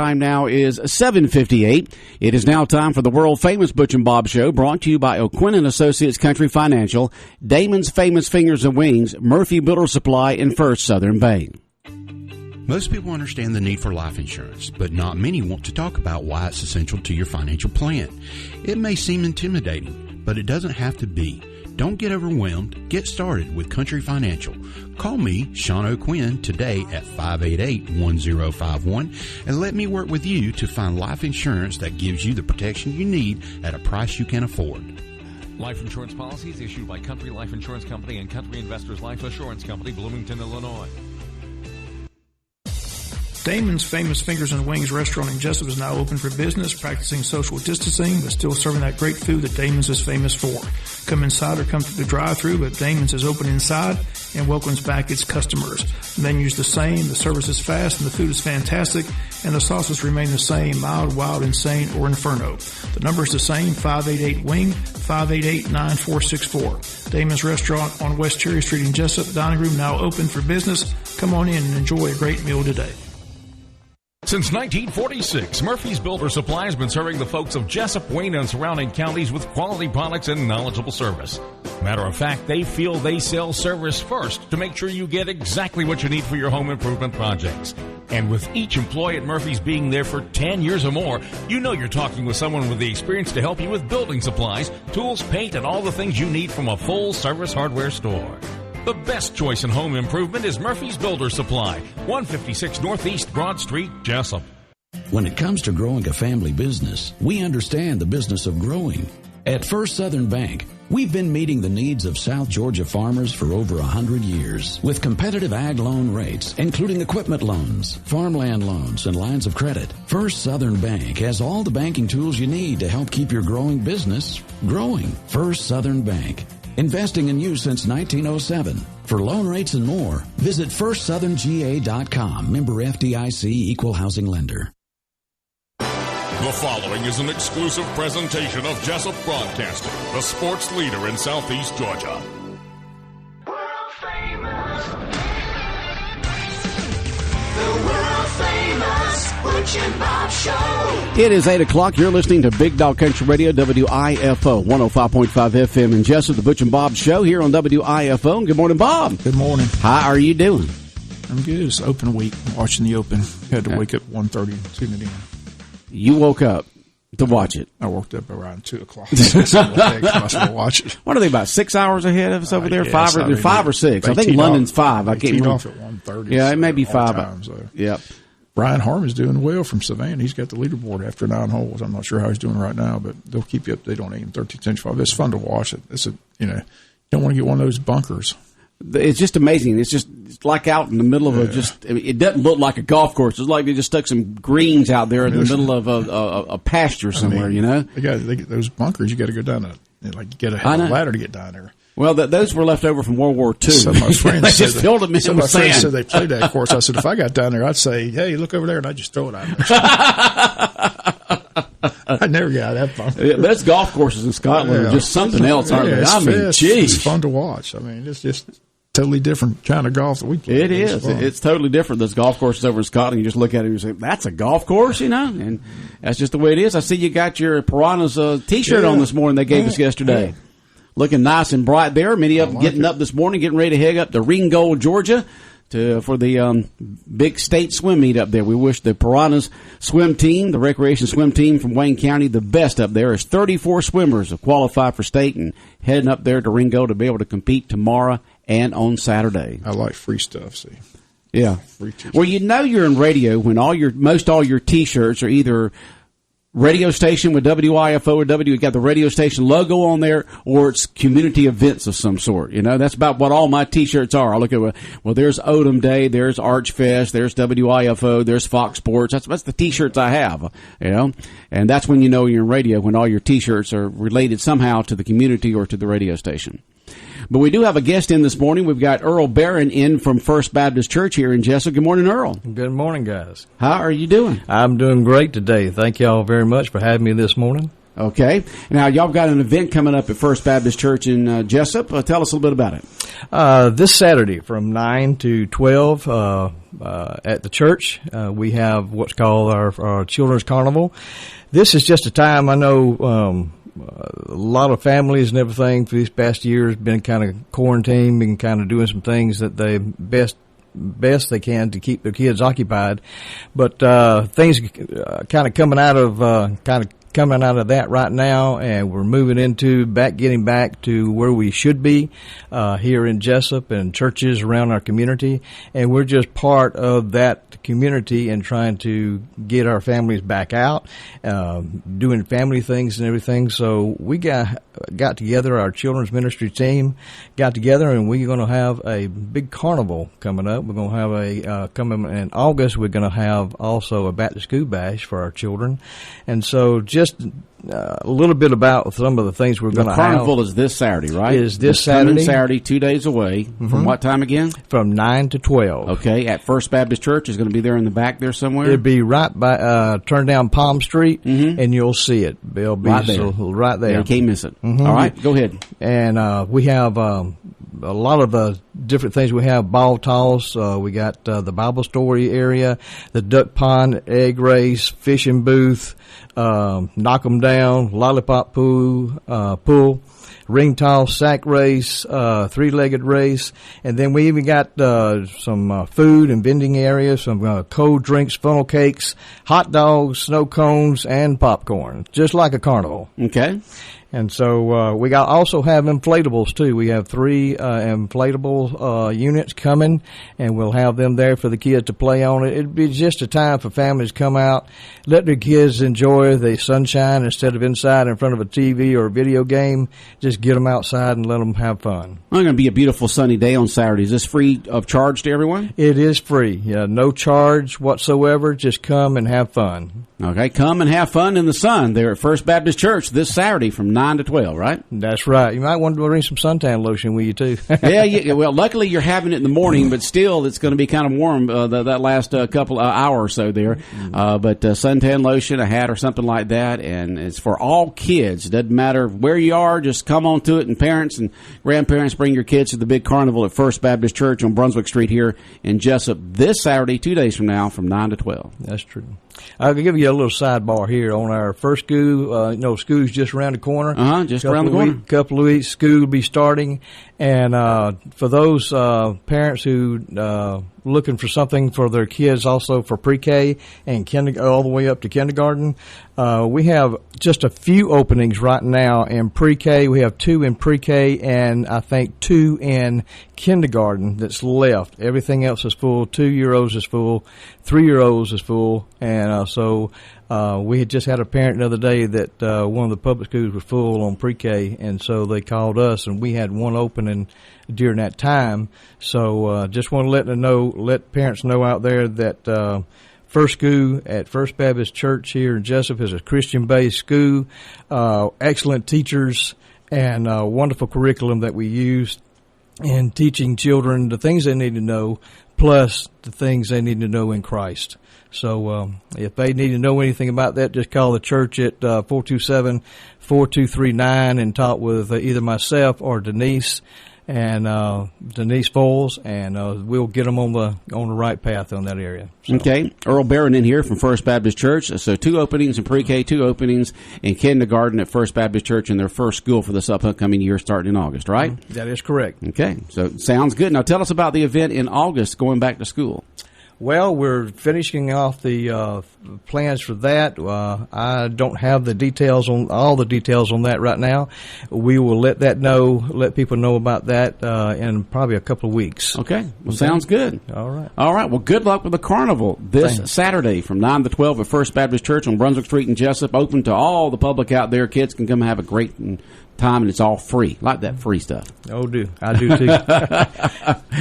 time now is 7:58. It is now time for the world-famous Butch and Bob Show, brought to you by O'Quinn & Associates Country Financial, Damon's Famous Fingers and Wings, Murphy Builder Supply, and First Southern Bank. Most people understand the need for life insurance, but not many want to talk about why it's essential to your financial plan. It may seem intimidating, but it doesn't have to be. Don't get overwhelmed. Get started with Country Financial. Call me, Sean O'Quinn, today at 588-1051 and let me work with you to find life insurance that gives you the protection you need at a price you can afford. Life insurance policies issued by Country Life Insurance Company and Country Investors Life Assurance Company, Bloomington, Illinois. Damon's Famous Fingers and Wings restaurant in Jessup is now open for business, practicing social distancing, but still serving that great food that Damon's is famous for. Come inside or come through the drive-thru, but Damon's is open inside and welcomes back its customers. The menu's the same, the service is fast, and the food is fantastic, and the sauces remain the same, mild, wild, insane, or inferno. The number is the same, 588-WING, 588-9464. Damon's Restaurant on West Cherry Street in Jessup, dining room now open for business. Come on in and enjoy a great meal today. Since 1946, Murphy's Builder Supply has been serving the folks of Jessup, Wayne, and surrounding counties with quality products and knowledgeable service. Matter of fact, they feel they sell service first to make sure you get exactly what you need for your home improvement projects. And with each employee at Murphy's being there for 10 years or more, you know you're talking with someone with the experience to help you with building supplies, tools, paint, and all the things you need from a full-service hardware store. The best choice in home improvement is Murphy's Builder Supply, 156 Northeast Broad Street, Jessup. When it comes to growing a family business, we understand the business of growing. At First Southern Bank, we've been meeting the needs of South Georgia farmers for over 100 years with competitive ag loan rates, including equipment loans, farmland loans, and lines of credit. First Southern Bank has all the banking tools you need to help keep your growing business growing. First Southern Bank. Investing in you since 1907. For loan rates and more, visit FirstSouthernGA.com. Member FDIC, Equal Housing Lender. The following is an exclusive presentation of Jessup Broadcasting, the sports leader in Southeast Georgia. World famous. The world famous Butch and Bob Show. It is 8 o'clock. You're listening to Big Dog Country Radio, WIFO, 105.5 FM in Jessup, the Butch and Bob Show here on WIFO. Good morning, Bob. Good morning. How are you doing? I'm good. It's open week. I'm watching the Open. Had to wake up at 1:30 and tune it in. You woke up to watch it. I woke up around 2 o'clock. I watch it. What are they, about 6 hours ahead of us over there? Yes, five or six? I think London's 5. I can't remember. Off at 1:30. Yeah, it may be 5. Yep. Brian Harmon's doing well from Savannah. He's got the leaderboard after 9 holes. I'm not sure how he's doing right now, but they'll keep you updated on 8 and 13-5. It's fun to watch it. You don't want to get one of those bunkers. It's just amazing. It's like out in the middle of it doesn't look like a golf course. It's like they just stuck some greens out there in the middle of a pasture somewhere, They got those bunkers. You got to go down you got to have a ladder to get down there. Well, those were left over from World War II. Some of my friends they just filled them in with sand. So they played that course. I said, if I got down there, I'd say, hey, look over there, and I'd just throw it out there. I never got that fun. Those golf courses in Scotland are just something else, aren't they? It's fun to watch. It's just totally different kind of golf that we play. It is. It's totally different. Those golf courses over in Scotland, you just look at it and you say, that's a golf course, and that's just the way it is. I see you got your Piranhas T-shirt on this morning they gave us yesterday. Yeah. Looking nice and bright there. Many of them getting up this morning, getting ready to head up to Ringgold, Georgia, for the big state swim meet up there. We wish the Piranhas swim team, the recreation swim team from Wayne County, the best up there. As 34 swimmers have qualified for state and heading up there to Ringgold to be able to compete tomorrow and on Saturday. I like free stuff, see. Yeah. Free t-shirts. Well, you're in radio when most all your T-shirts are either radio station with WIFO or you got the radio station logo on there, or it's community events of some sort. That's about what all my T-shirts are. I look at, well, there's Odom Day, there's Archfest, there's WIFO, there's Fox Sports. That's the T-shirts I have, and that's when you're in radio, when all your T-shirts are related somehow to the community or to the radio station. But we do have a guest in this morning. We've got Earl Barron in from First Baptist Church here in Jessup. Good morning, Earl. Good morning, guys. How are you doing? I'm doing great today. Thank you all very much for having me this morning. Okay. Now, y'all got an event coming up at First Baptist Church in Jessup. Tell us a little bit about it. This Saturday from 9 to 12 at the church, we have what's called our Children's Carnival. This is just a time, I know a lot of families and everything for these past years been kind of quarantined, been kind of doing some things that they best they can to keep their kids occupied. But things kind of coming out of that right now, and we're moving into getting back to where we should be here in Jessup and churches around our community, and we're just part of that community and trying to get our families back out, doing family things and everything. So we got together, our children's ministry team got together, and we're going to have a big carnival coming up. We're going to have coming in August. We're going to have also a back to school bash for our children, and so just a little bit about some of the things we're going to have. The carnival is this Saturday, right? Is this Saturday. Saturday, 2 days away. Mm-hmm. From what time again? From 9 to 12. Okay, at First Baptist Church. Is going to be there in the back there somewhere? It'll be right by, turn down Palm Street, and you'll see it. It'll be right there. Right there. You can't miss it. Mm-hmm. All right, go ahead. And we have a lot of the different things. We have ball toss. We got the Bible story area, the duck pond egg race, fishing booth, knock 'em down, lollipop pool, ring toss, sack race, three-legged race, and then we even got some food and vending areas, some cold drinks, funnel cakes, hot dogs, snow cones, and popcorn, just like a carnival. Okay. And so we also have inflatables too. We have 3 inflatable units coming, and we'll have them there for the kids to play on it. It'd be just a time for families to come out, let their kids enjoy the sunshine instead of inside in front of a TV or a video game. Just get them outside and let them have fun. It's going to be a beautiful sunny day on Saturday. Is this free of charge to everyone? It is free. Yeah, no charge whatsoever. Just come and have fun. Okay, come and have fun in the sun there at First Baptist Church this Saturday from 9 to 12, right? That's right. You might want to bring some suntan lotion with you, too. Yeah, well, luckily you're having it in the morning, but still it's going to be kind of warm that last couple hour or so there. But suntan lotion, a hat or something like that, and it's for all kids. It doesn't matter where you are, just come on to it, and parents and grandparents bring your kids to the big carnival at First Baptist Church on Brunswick Street here in Jessup this Saturday, 2 days from now, from 9 to 12. That's true. I'll give you a little sidebar here on our first school. School's just around the corner. Just around the corner. Couple of weeks, school will be starting. And for those parents who looking for something for their kids, also for pre-K and all the way up to kindergarten, we have just a few openings right now in pre-K. We have 2 in pre-K and I think 2 in kindergarten that's left. Everything else is full. 2-year-olds is full. 3-year-olds is full. And so we had just had a parent the other day that one of the public schools was full on pre-K, and so they called us, and we had one opening during that time. So just want to let parents know out there that First School at First Baptist Church here in Jessup is a Christian-based school, excellent teachers, and wonderful curriculum that we use in teaching children the things they need to know, plus the things they need to know in Christ. So if they need to know anything about that, just call the church at 427-4239 and talk with either myself or Denise Foles, and we'll get them on the right path on that area. So. Okay. Earl Barron in here from First Baptist Church. So 2 openings in pre-K, 2 openings in kindergarten at First Baptist Church in their first school for this upcoming year starting in August, right? That is correct. Okay. So sounds good. Now tell us about the event in August going back to school. Well, we're finishing off the plans for that. I don't have all the details on that right now. We will let people know about that in probably a couple of weeks. Okay. Well, sounds good. All right. Well, good luck with the carnival this Saturday from 9 to 12 at First Baptist Church on Brunswick Street in Jessup. Open to all the public out there. Kids can come have a great time, and it's all free. Like that free stuff. I do too. Thank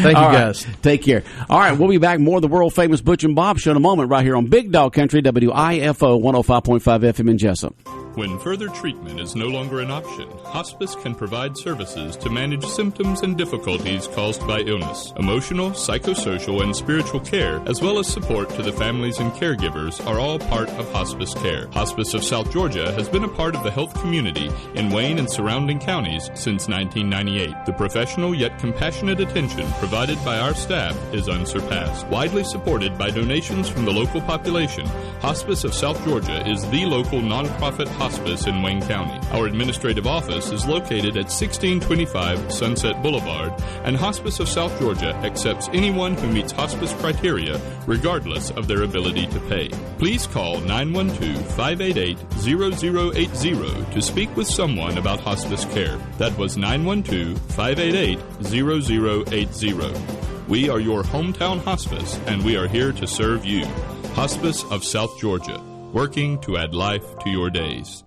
you, guys. Take care. All right, we'll be back more of the world-famous Butch and Bob Show in a moment right here on Big Dog Country, WIFO 105.5 FM in Jessup. When further treatment is no longer an option, hospice can provide services to manage symptoms and difficulties caused by illness. Emotional, psychosocial, and spiritual care, as well as support to the families and caregivers, are all part of hospice care. Hospice of South Georgia has been a part of the health community in Wayne and surrounding counties since 1998. The professional yet compassionate attention provided by our staff is unsurpassed. Widely supported by donations from the local population, Hospice of South Georgia is the local nonprofit hospice in Wayne County. Our administrative office is located at 1625 Sunset Boulevard, and Hospice of South Georgia accepts anyone who meets hospice criteria, regardless of their ability to pay. Please call 912-588-0080 to speak with someone about hospice care. That was 912-588-0080. We are your hometown hospice, and we are here to serve you. Hospice of South Georgia, working to add life to your days.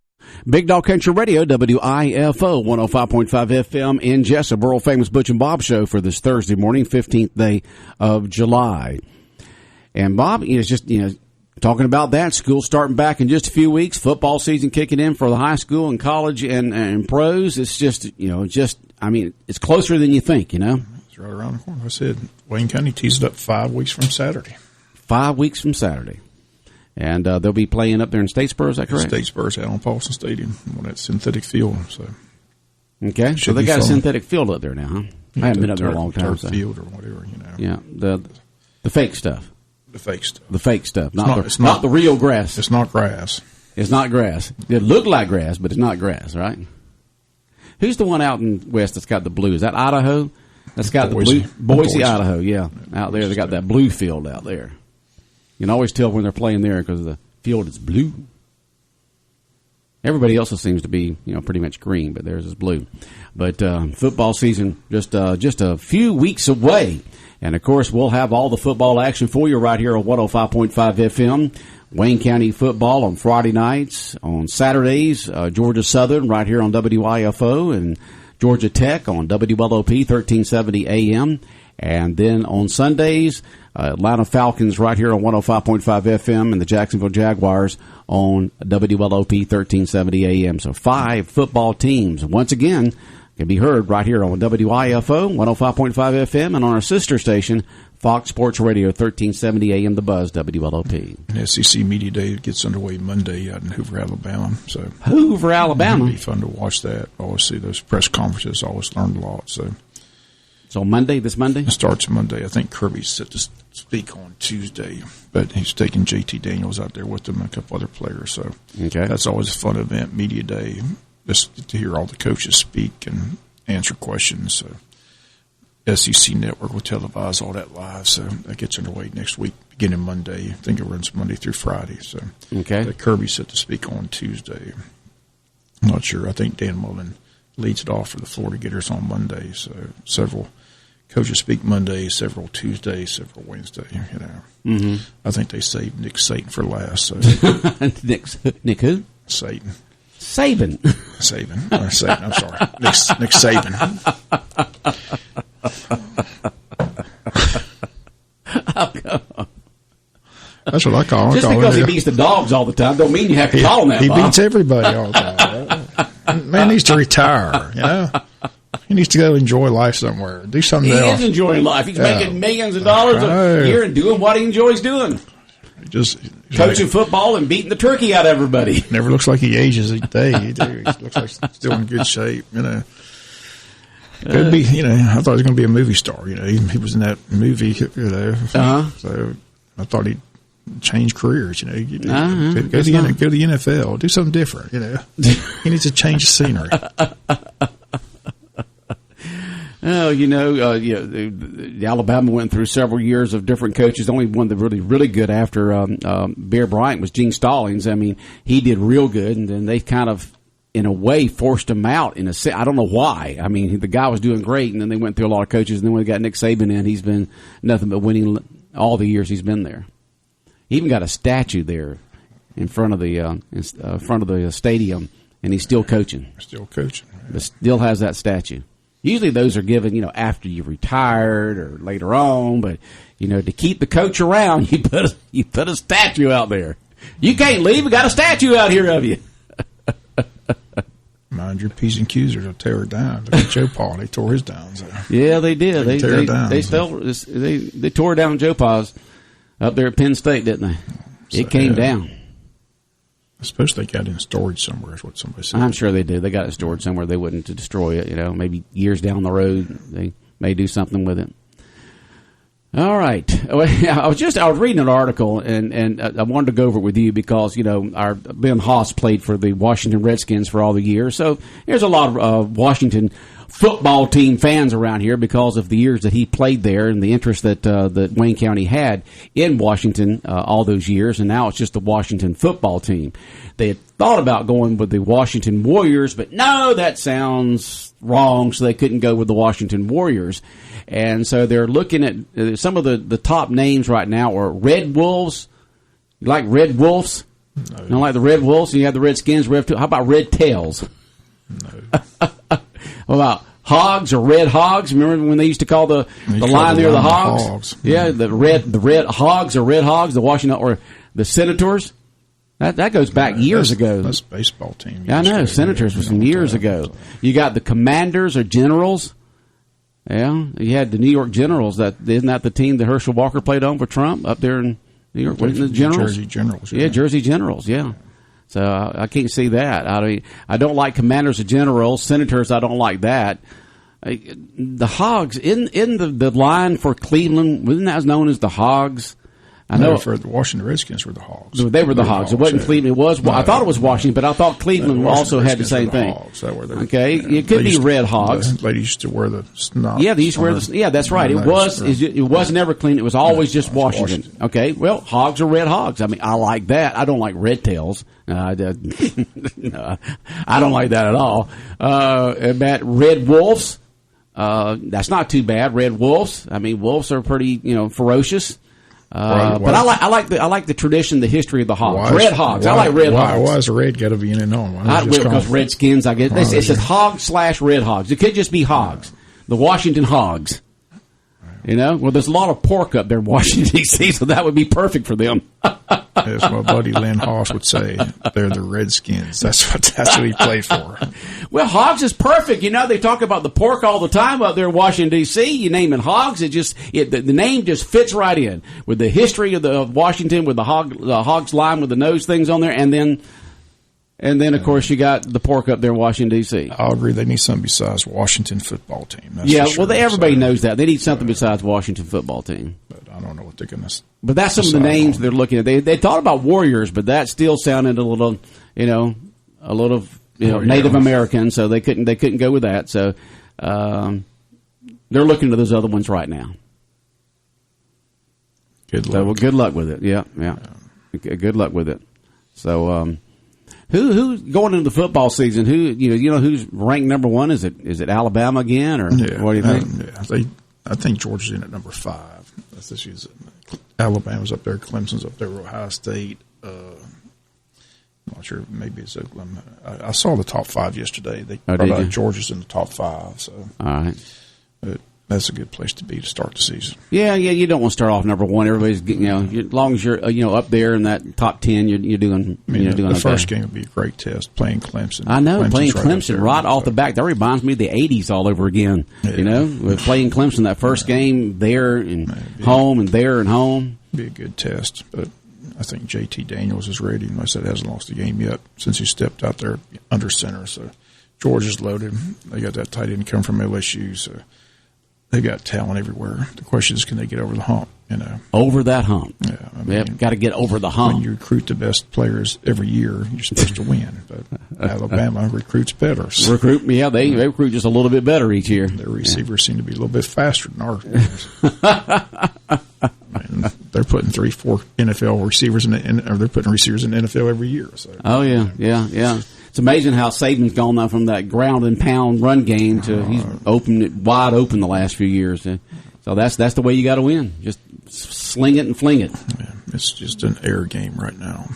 Big Dog Country Radio, WIFO 105.5 FM in Jessup, world famous Butch and Bob Show for this Thursday morning, 15th day of July. And Bob is just, talking about that. School starting back in just a few weeks. Football season kicking in for the high school and college and pros. It's just, it's closer than you think, It's right around the corner. I said Wayne County teased up 5 weeks from Saturday. 5 weeks from Saturday. And they'll be playing up there in Statesboro, is that correct? Statesboro's out on Paulson Stadium on that synthetic field. So, okay, so they got a synthetic field up there now, huh? I haven't been up there a long time. Field or whatever, Yeah, the fake stuff. The fake stuff. The fake stuff, not the real grass. It's not grass. It's not grass. It looked like grass, but it's not grass, right? Who's the one out in west that's got the blue? Is that Idaho? That's got Boise. The blue. Boise, Idaho, yeah. Out there, they got that blue field out there. You can always tell when they're playing there because the field is blue. Everybody else seems to be, pretty much green, but theirs is blue. But football season just a few weeks away. And, of course, we'll have all the football action for you right here on 105.5 FM. Wayne County football on Friday nights. On Saturdays, Georgia Southern right here on WIFO and Georgia Tech on WLOP 1370 AM. And then on Sundays, Atlanta Falcons right here on 105.5 FM and the Jacksonville Jaguars on WLOP 1370 AM. So 5 football teams, once again, can be heard right here on WIFO 105.5 FM and on our sister station, Fox Sports Radio 1370 AM, The Buzz, WLOP. And SEC Media Day gets underway Monday out in Hoover, Alabama. So Hoover, Alabama. It'll be fun to watch that. I always see those press conferences. I always learn a lot. So Monday, this Monday? It starts Monday. I think Kirby's set to speak on Tuesday, but he's taking JT Daniels out there with him and a couple other players. So That's always a fun event, Media Day, just to hear all the coaches speak and answer questions. So SEC Network will televise all that live. So that gets underway next week, beginning Monday. I think it runs Monday through Friday. So Kirby's set to speak on Tuesday. I'm not sure. I think Dan Mullen leads it off for the Florida Gators on Monday. So several coaches speak Monday, several Tuesday, several Wednesday. Mm-hmm. I think they saved Nick Saban for last. So. Nick who? Saban. Saban. Saban. I'm sorry. Nick Saban. That's what I call him. Just because he beats the dogs all the time don't mean you have to call him that, He Bob. beats everybody all the time. Man needs to retire, He needs to go enjoy life somewhere. Do something else. He is enjoying life. He's making millions of dollars a year and doing what he enjoys doing. Just coaching football and beating the turkey out of everybody. Never looks like he ages each day. He looks like he's still in good shape. Could be. I thought he was going to be a movie star. He was in that movie. So I thought he'd change careers. Go to the NFL. Do something different. He needs to change the scenery. Alabama went through several years of different coaches. The only one that really good after Bear Bryant was Gene Stallings. I mean, he did real good, and then they kind of, in a way, forced him out. I don't know why. I mean, the guy was doing great, and then they went through a lot of coaches, and then when they got Nick Saban in, he's been nothing but winning all the years he's been there. He even got a statue there in front of the stadium, and he's still coaching. Still coaching. But still has that statue. Usually those are given, after you've retired or later on, but to keep the coach around, you put a statue out there. You can't leave. We got a statue out here of you. Mind your P's and Q's will tear it down. Look at Joe Paul. They tore his down. So. Yeah, they did. They tore it down. They tore down Joe Pa's up there at Penn State, didn't they? So, it came down. I suppose they got it in storage somewhere, is what somebody said. I'm sure they do. They got it stored somewhere. They wouldn't to destroy it. Maybe years down the road they may do something with it. All right. I was reading an article and I wanted to go over it with you because our Ben Haas played for the Washington Redskins for all the years. So there's a lot of Washington football team fans around here because of the years that he played there and the interest that Wayne County had in Washington all those years. And now it's just the Washington football team. They had thought about going with the Washington Warriors, but no, that sounds wrong. So they couldn't go with the Washington Warriors. And so they're looking at some of the top names right now are Red Wolves. You like Red Wolves? No. You don't like the Red Wolves? You have the Redskins. How about Red Tails? No. What about Hogs or Red Hogs? Remember when they used to call the line there the Hogs? Yeah, the red Hogs or Red Hogs, the Washington or the Senators. That goes back years ago. That's a baseball team. Yeah, I know. Senators was some years ago. You got the Commanders or Generals. Yeah, you had the New York Generals. Isn't that the team that Herschel Walker played on for Trump up there in New York? Wasn't the Generals? Jersey Generals. Yeah, Jersey Generals. Yeah. So I can't see that. I don't like Commanders or Generals. Senators, I don't like that. The Hogs in the line for Cleveland, wasn't that known as the Hogs? I know for the Washington Redskins were the Hogs. They were the Hogs. It wasn't Cleveland. It was. I thought it was Washington, but I thought Cleveland also had the same thing. Okay, it could be Red Hogs. The lady used to wear the snot. Yeah, they used to wear the. Yeah, that's right. It was never Cleveland. It was always just Washington. Okay, well, Hogs are Red Hogs. I mean, I like that. I don't like Red Tails. No, I don't like that at all. About Red Wolves. That's not too bad. Red Wolves. I mean, wolves are pretty, ferocious. But I like the tradition, the history of the Hogs. Red Hogs. I like Red Hogs. Why is the red got to be in and on? Because Redskins, I guess. It says Hog/Red Hogs. It could just be Hogs. The Washington Hogs. Well, there's a lot of pork up there in Washington, D.C., so that would be perfect for them. As my buddy Lynn Haas would say, they're the Redskins. That's what he played for. Well, Hogs is perfect. They talk about the pork all the time up there in Washington, D.C. You name it Hogs, the name just fits right in with the history of Washington, with the Hogs line with the nose things on there, and then, of course, you got the pork up there in Washington, D.C. I'll agree. They need something besides Washington football team. Everybody knows that. They need something besides Washington football team. But I don't know what they're going to. But that's some of the names they're looking at. They thought about Warriors, but that still sounded a little, Native American, so they couldn't go with that. So they're looking to those other ones right now. Good luck. So, well, good luck with it. Yeah. Good luck with it. So. Who's going into the football season? Who's ranked number one? Is it Alabama again, or what do you think? I think Georgia's in at number 5. That's this year's. Alabama's up there, Clemson's up there, Ohio State. I'm not sure. Maybe it's Oklahoma. I saw the top 5 yesterday. They brought out Georgia's in the top 5. So all right. That's a good place to be to start the season. Yeah. You don't want to start off number 1. Everybody's, as long as you're, up there in that top 10, you're doing. The first game would be a great test. Playing Clemson. I know, playing Clemson right off the back. That reminds me of the '80s all over again. Yeah. With playing Clemson, that first game there and home and there and home. Be a good test, but I think JT Daniels is ready. And I said hasn't lost a game yet since he stepped out there under center. So Georgia's loaded. They got that tight end come from LSU. So. They've got talent everywhere. The question is, can they get over the hump? Over that hump. Yeah, got to get over the hump. When you recruit the best players every year, you're supposed to win. But Alabama recruits better. So. They recruit just a little bit better each year. Their receivers seem to be a little bit faster than ours. They're putting 3-4 NFL receivers or they're putting receivers in the NFL every year. So. Oh yeah. It's amazing how Saban's gone now from that ground and pound run game to he's opened it wide open the last few years. So that's the way you got to win. Just sling it and fling it. Yeah, it's just an air game right now.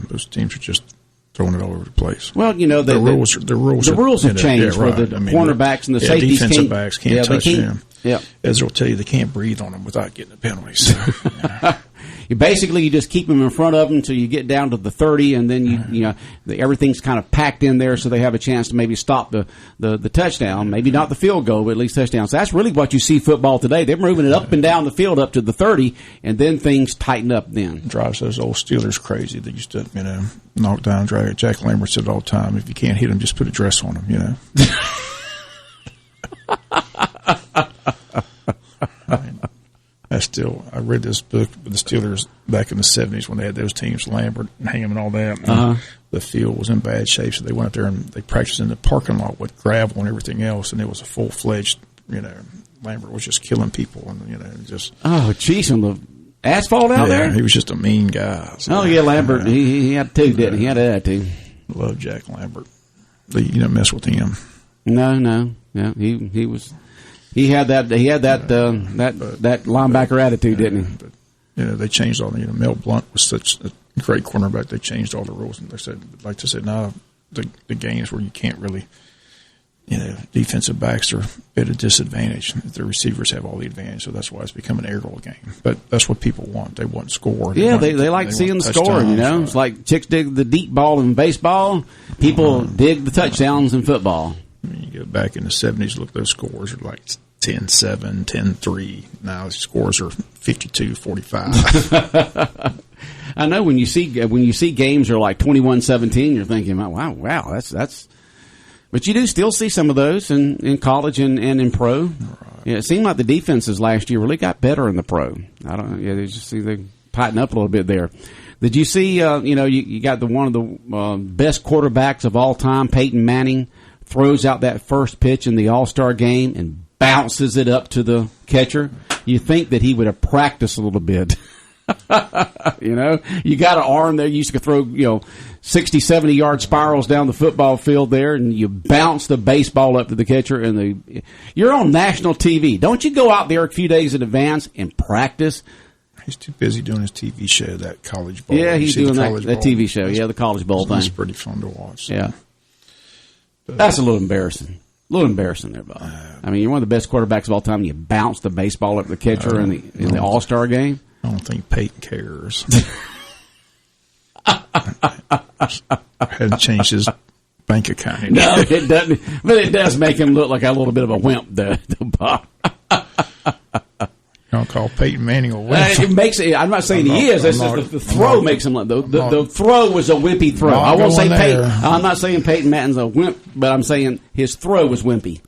Those teams are just throwing it all over the place. Well, the rules have changed where the cornerbacks and the safeties defensive backs can't touch them. Yeah. Ezra will tell you they can't breathe on them without getting a penalty. So, you just keep them in front of them until you get down to the 30, and then everything's kind of packed in there, so they have a chance to maybe stop the touchdown, maybe not the field goal, but at least touchdown. So that's really what you see football today. They're moving it up and down the field up to the 30, and then things tighten up. Then drives those old Steelers crazy. They used to knock down, drag it. Jack Lambert said it all the time. If you can't hit them, just put a dress on them. I read this book with the Steelers back in the 70s when they had those teams, Lambert and Ham and all that. The field was in bad shape, so they went out there and they practiced in the parking lot with gravel and everything else, and it was a full-fledged, Lambert was just killing people and, just. Oh, geez, on the asphalt out there? He was just a mean guy. So, Lambert, he had two, didn't he? He had an attitude. Love Jack Lambert. But you don't mess with him. No. Yeah, he was. He had that linebacker attitude, didn't he? But, they changed all the. Mel Blount was such a great cornerback. They changed all the rules, and they said, now the games where you can't really, defensive backs are at a disadvantage. The receivers have all the advantage, so that's why it's become an aerial game. But that's what people want. They want score. They like seeing the score. It's like chicks dig the deep ball in baseball. People dig the touchdowns in football. You go back in the 70s, look, those scores are like 10-7, 10-3. Now the scores are 52-45. I know when you see games are like 21-17, you're thinking, wow, that's. But you do still see some of those in college and in pro. Right. Yeah, it seemed like the defenses last year really got better in the pro. I don't. Yeah, they tighten up a little bit there. Did you see? You got one of the best quarterbacks of all time, Peyton Manning, throws out that first pitch in the All-Star game and bounces it up to the catcher. You think that he would have practiced a little bit. You got an arm there. You used to throw, 60, 70-yard spirals down the football field there, and you bounce the baseball up to the catcher. And you're on national TV. Don't you go out there a few days in advance and practice? He's too busy doing his TV show, that College Bowl. Yeah, he's doing that TV show. Yeah, the College Bowl thing. It's pretty fun to watch. So. Yeah. That's a little embarrassing. A little embarrassing there, Bob. You're one of the best quarterbacks of all time. You bounce the baseball up the catcher in the All-Star game. I don't think Peyton cares. Hadn't changed his bank account. No, it doesn't. But it does make him look like a little bit of a wimp, though, Bob. You don't call Peyton Manning a wimp. It makes it. I'm not saying he is. The throw makes him. The throw was a wimpy throw. I won't say Peyton. I'm not saying Peyton Manning's a wimp, but I'm saying his throw was wimpy.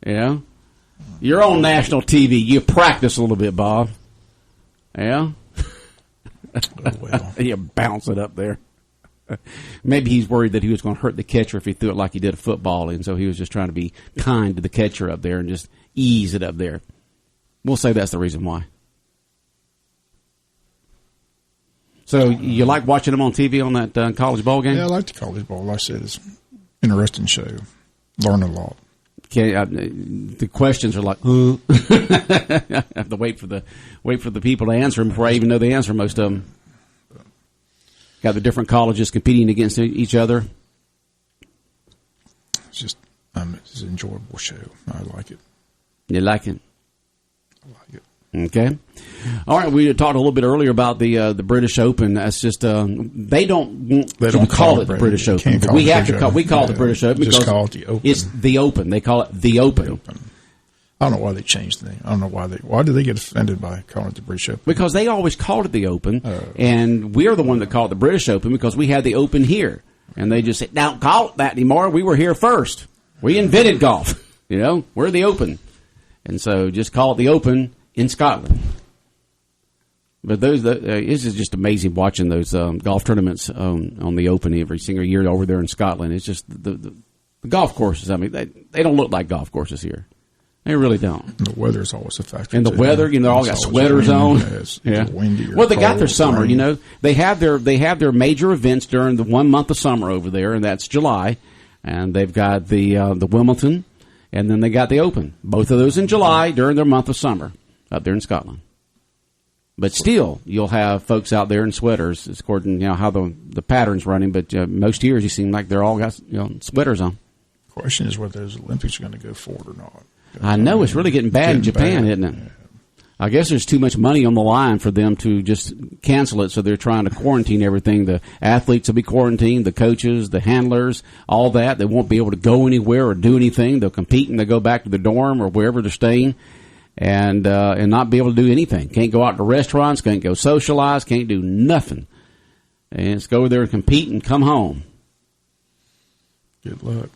You're on national TV. You practice a little bit, Bob. Yeah. Oh, well. You bounce it up there. Maybe he's worried that he was going to hurt the catcher if he threw it like he did a football, and so he was just trying to be kind to the catcher up there and just ease it up there. We'll say that's the reason why. So you like watching them on TV on that College Bowl game? Yeah, I like the College Bowl. Like I said, it's an interesting show. Learn a lot. Okay, the questions are like, I have to wait for the people to answer them before I even know the answer. Most of them got the different colleges competing against each other. It's just it's an enjoyable show. I like it. You like it? I like it. Okay. All right. We talked a little bit earlier about the British Open. That's just they don't call it the British Open. We have to call it the British Open because call it the Open. It's the Open. They call it the Open. I don't know why they changed the name. I don't know why did they get offended by calling it the British Open? Because they always called it the Open, and we're the one that called it the British Open because we had the Open here, and they just said, "Don't call it that anymore. We were here first. We invented golf. We're the Open, and so just call it the Open." In Scotland. But it's just amazing watching those golf tournaments on the Open every single year over there in Scotland. It's just the golf courses. I mean, they don't look like golf courses here. They really don't. And the weather's always a factor. And the weather, they all got sweaters on. Yeah. Windy. Well, they got their summer. They have their major events during the 1 month of summer over there, and that's July. And they've got the Wimbledon, and then they got the Open. Both of those in July during their month of summer. Up there in Scotland. But still, you'll have folks out there in sweaters. It's according to how the pattern's running, but most years you seem like they're all got sweaters on. The question is whether those Olympics are going to go forward or not. I know it's really getting bad in Japan, isn't it? Yeah. I guess there's too much money on the line for them to just cancel it, so they're trying to quarantine everything. The athletes will be quarantined, the coaches, the handlers, all that. They won't be able to go anywhere or do anything. They'll compete and they'll go back to their dorm or wherever they're staying and not be able to do anything. Can't go out to restaurants, can't go socialize, can't do nothing. And just go there and compete and come home. Good luck.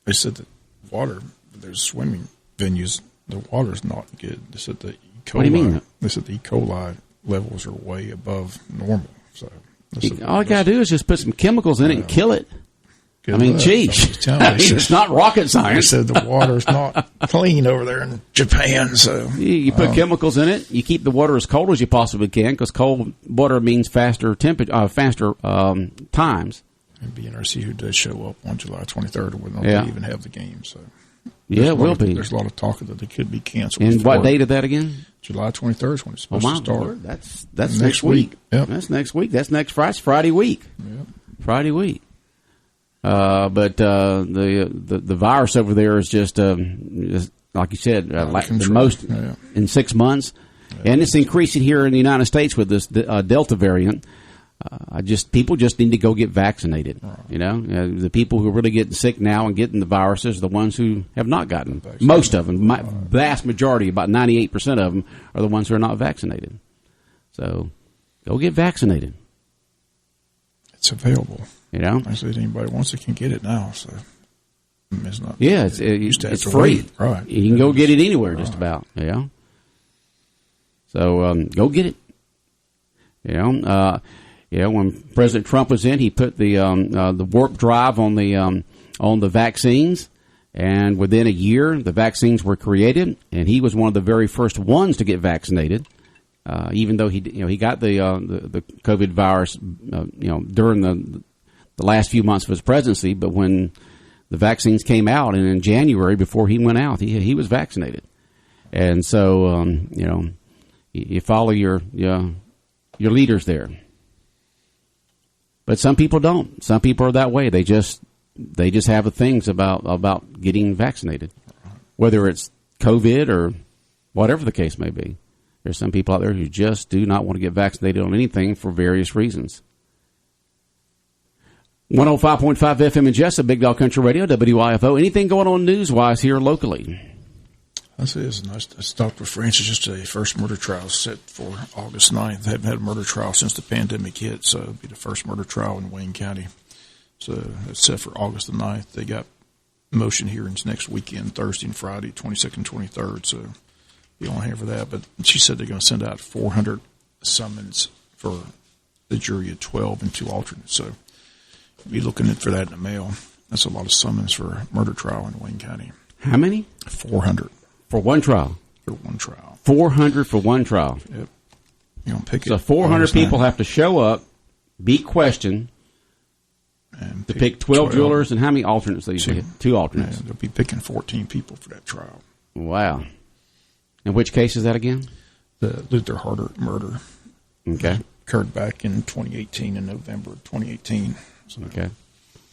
They said that water, there's swimming venues, the water's not good. They said that what do you mean? They said the E. coli levels are way above normal. So all you got to do is just put some chemicals in it and kill it. Good I mean, luck. geez. It's not rocket science. They said the water's not clean over there in Japan. So you put chemicals in it. You keep the water as cold as you possibly can because cold water means faster times. It'd be interesting who does show up on July 23rd when they'll even have the game. So it will be. There's a lot of talk that they could be canceled. And what date is that again? July 23rd is when it's supposed to start. Lord, that's next week. Yep. That's next week. That's next Friday week. Yep. Friday week. But the virus over there is just like you said, the most in 6 months, and it's increasing here in the United States with this Delta variant. People just need to go get vaccinated. Right. You know, the people who are really getting sick now and getting the viruses are the ones who have not gotten them. Most of them, vast majority, about 98% of them, are the ones who are not vaccinated. So, go get vaccinated. It's available. You know, I said anybody wants it can get it now. So, it's not. Yeah, it's free. Right, you can go get it anywhere, just about. You know, so go get it. You know. When President Trump was in, he put the warp drive on the vaccines, and within a year, the vaccines were created, and he was one of the very first ones to get vaccinated. Even though he got the COVID virus, during the last few months of his presidency, but when the vaccines came out, and in January before he went out, he was vaccinated, and so you follow your leaders there. But some people don't. Some people are that way. They just have things about getting vaccinated, whether it's COVID or whatever the case may be. There's some people out there who just do not want to get vaccinated on anything for various reasons. 105.5 FM in Jessup, Big Dog Country Radio, WIFO. Anything going on news-wise here locally? I say it's nice. I talked with Francis yesterday. First murder trial set for August 9th. They haven't had a murder trial since the pandemic hit, so it'll be the first murder trial in Wayne County. So it's set for August the 9th. They got motion hearings next weekend, Thursday and Friday, 22nd, 23rd. So be on hand for that. But she said they're going to send out 400 summons for the jury of 12 and 2 alternates. So be looking for that in the mail. That's a lot of summons for a murder trial in Wayne County. How many? 400. For one trial? For one trial. 400 for one trial. Yep. You don't pick so 400 people have to show up, be questioned, and to pick 12 jurors, and how many alternates do you pick? 2 alternates. Yeah, they'll be picking 14 people for that trial. Wow. And which case is that again? The Luther Harder murder. Okay. Occurred back in 2018, in November of 2018. So. Okay.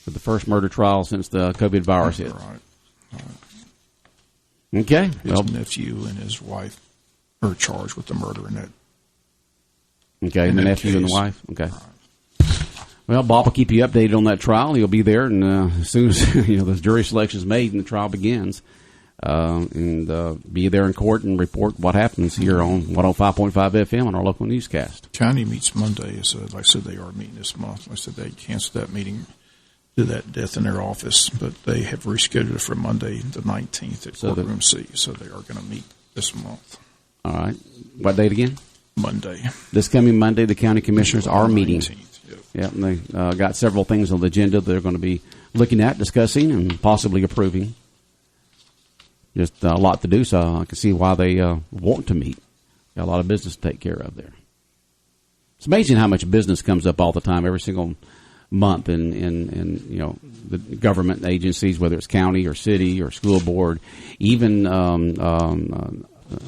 So the first murder trial since the COVID virus hit. Right. Okay. His nephew and his wife are charged with the murder in that. Okay, and the nephew and the wife. Okay. Right. Well, Bob will keep you updated on that trial. He'll be there, and as soon as the jury selection is made and the trial begins, and be there in court and report what happens here on 105.5 FM on our local newscast. County meets Monday, so like I said, they are meeting this month. Like I said, they canceled that meeting. That death in their office, but they have rescheduled it for Monday the 19th at Courtroom C, so they are going to meet this month. All right. What date again? Monday. This coming Monday, the county commissioners are meeting. 19th, yep, and they got several things on the agenda they're going to be looking at, discussing, and possibly approving. Just a lot to do, so I can see why they want to meet. Got a lot of business to take care of there. It's amazing how much business comes up all the time, every single month in the government agencies, whether it's county or city or school board, even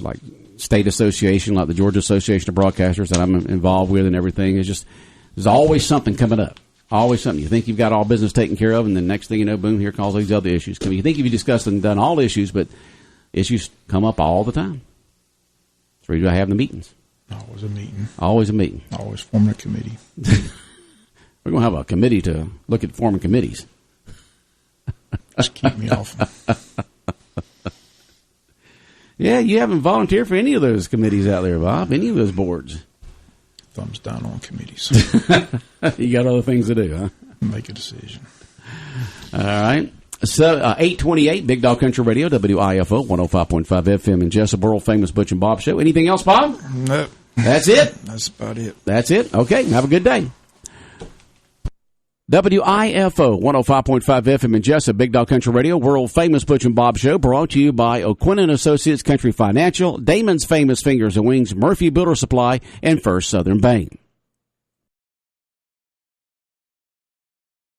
like state association, like the Georgia Association of Broadcasters that I'm involved with and everything. It's just there's always something coming up. Always something. You think you've got all business taken care of, and then next thing you know, boom, here comes all these other issues. You think you've discussed and done all issues, but issues come up all the time. That's where you have the meetings. Always a meeting. Always a meeting. Always forming a committee. We're going to have a committee to look at forming committees. Just keep me off. Yeah, you haven't volunteered for any of those committees out there, Bob. Any of those boards. Thumbs down on committees. You got other things to do, huh? Make a decision. All right. So, 828, Big Dog Country Radio, WIFO, 105.5 FM in Jessup, world famous Butch and Bob Show. Anything else, Bob? Nope. That's it? That's about it. That's it? Okay. Have a good day. WIFO, 105.5 FM in Jessup, Big Dog Country Radio, world famous Butch and Bob Show, brought to you by O'Quinn & Associates Country Financial, Damon's Famous Fingers and Wings, Murphy Builder Supply, and First Southern Bank.